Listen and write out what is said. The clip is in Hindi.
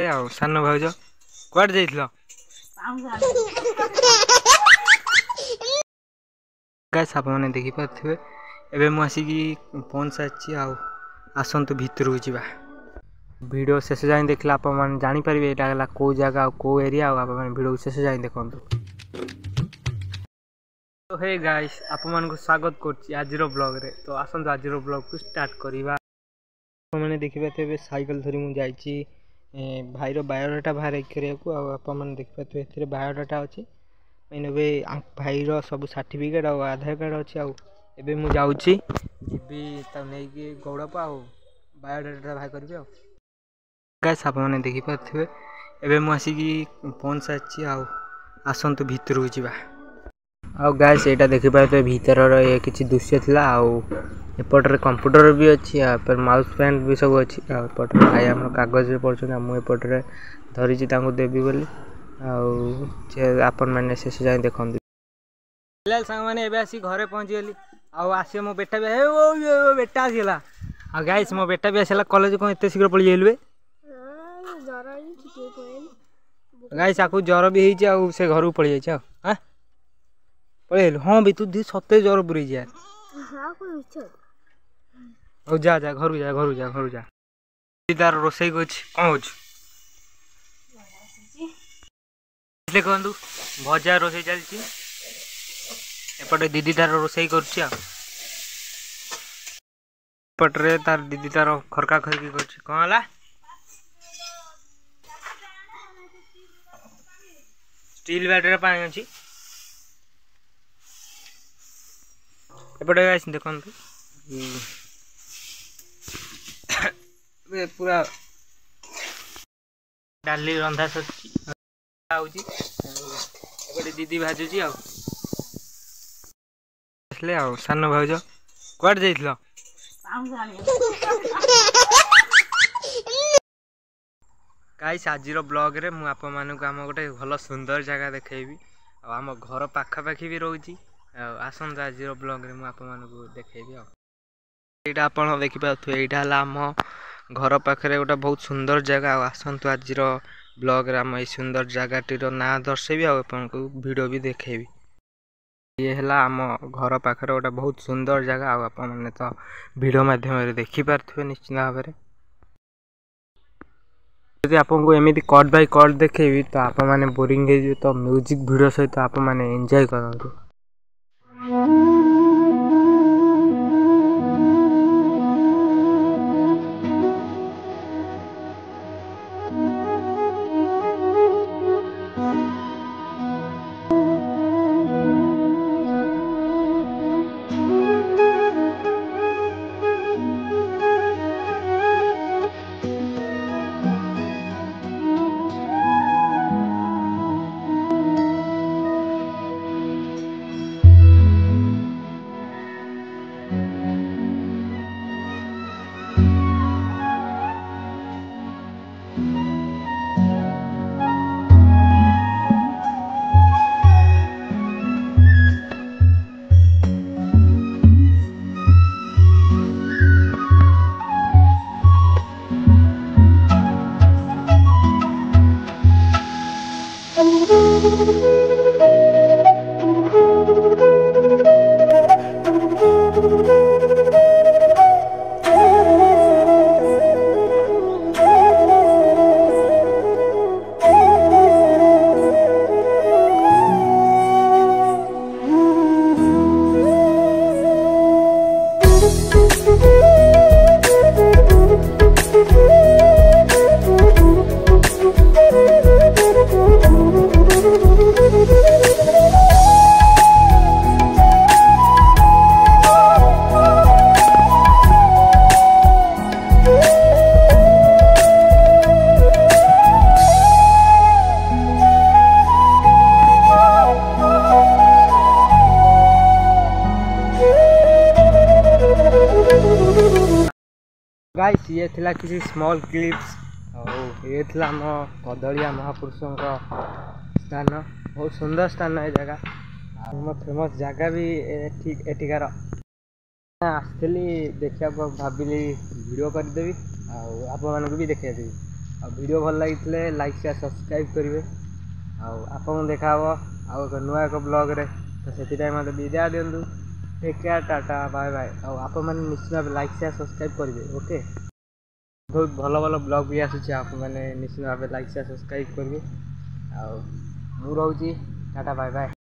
सान भाउज कुआड जाइथिलो गाइस आप मैंने देखि पारथिबे एबे मु आसिकी पहुंच साची आसंतु भितर जावा वीडियो शेष जाए देखला आप मैंने जानी पारिबे एटा गला को जगह को एरिया आप मैंने वीडियो शेष जाए देखंतु। तो हे गाइस आप मान को स्वागत करछि आजिरो ब्लॉग रे। तो आसंतु आजिरो ब्लॉग को स्टार्ट करिवा। आप मैंने देखि पारथिबे साइकिल धरि मु जाइछि भाईरो बायोडाटा बाहर करिया को आप मैंने देखि पारथिबे एथिरे बायोडाटा अछि मैंने भाईरो सब सर्टिफिकेट और आधार कार्ड अच्छी आबे मु जाऊँगी जीबी नहीं गौड़प बायोडाटा बाहर करी गाइस आप मैंने देखि पारथिबे एबे मु आसिकी पहुंच साची आसंतु भितर जावा गाइस एटा देखि पारथिबे भीतर ये किछि दृश्य थिला एपटर कंप्यूटर भी अच्छी पर माउस पैड भी सब अच्छी एपटर भाई हम कागज रे पढछन मु एपटर धरिछि तांको देबी बोली आपन मैंने शेष जाए देखते फिलहाल सांग मैंने एबे आसी घरे पहुंची गली आसी मो बेटा भी बेटा आसला गाइस मो बेटा भी आसला कॉलेज को एते शीघ्र पड़ी जाइलबे गाइस आकु ज्वर भी होइछ से घर को पड़ी जाइछ हां पळेल हां भी तू दी सते ज्वर पुरी जा हां को इच्छा जा जा घर जा तार रोसई को कोन होछ देखु भजा रोसई चलती एपटे दीदी तार रोसई करपटे तार दीदी तार खरका खरकी कर स्टील बैटर पानी अच्छी एपटे देखु पूरा डाली रंधा सची दीदी भाजुची सान भाउज कुआड जाइथिलो गाइस आजिरो ब्लॉग रे मु आप मानक आम गोटे भल सुंदर जगह देखैबी आम घर पाखापाखि भी रोची आसंत आजिरो ब्लॉग रे मु आप मानक देखैबी एटा आपण देखि पाथु एटा हला आम घर पाखरे गोटे बहुत सुंदर जगह आसंतु आजिरो ब्लॉग रे आम सुंदर जगह ना दर्शेबी आपको वीडियो भी देखेबी ये है आम घर पाखरे गोटे बहुत सुंदर जगह आप मैंने तो वीडियो माध्यम देखि पारथिबे निश्चित भाव में यदि आपको एमती कट बाय कट देखेबी तो आप मैंने बोरिंग हो तो म्यूजिक वीडियो सहित आप मैंने एंजॉय करंतु। गाइस ये थिला किसी स्मॉल क्लिप्स और ये थिला आम कदलिया महापुरुषों स्थान बहुत सुंदर स्थान है जगह फेमस जगह भी ठीक एटिकार आसली देखा भाविली वीडियो करदेवी आप भी देखा देवी ଆଉ ଭିଡ଼ିଓ ଭଲ ଲାଗିଥିଲେ ଲାଇକ୍ ସେୟାର ସବସ୍କ୍ରାଇବ୍ କରିବେ। ଆଉ ଆପଣଙ୍କୁ ଦେଖାହେବ ଆଉ ନୂଆ ଏକ ବ୍ଲଗ୍ରେ। ତ ସେଥିପାଇଁ ମୋତେ ବିଦାୟ ଦିଅନ୍ତୁ। Take care, tata, bye bye. ଆଉ ଆପଣମାନେ ନିଶ୍ଚିତ ଭାବେ ଲାଇକ୍ ସେୟାର ସବସ୍କ୍ରାଇବ୍ କରିବେ। ଓକେ, ବହୁତ ଭଲ ଭଲ ବ୍ଲଗ୍ ବି ଆସୁଛି, ଆପଣମାନେ ନିଶ୍ଚିତ ଭାବେ ଲାଇକ୍ ସେୟାର ସବସ୍କ୍ରାଇବ୍ କରିବେ। ଆଉ ମୁଁ ରହୁଛି, ଟାଟା ବାଏ ବାଏ।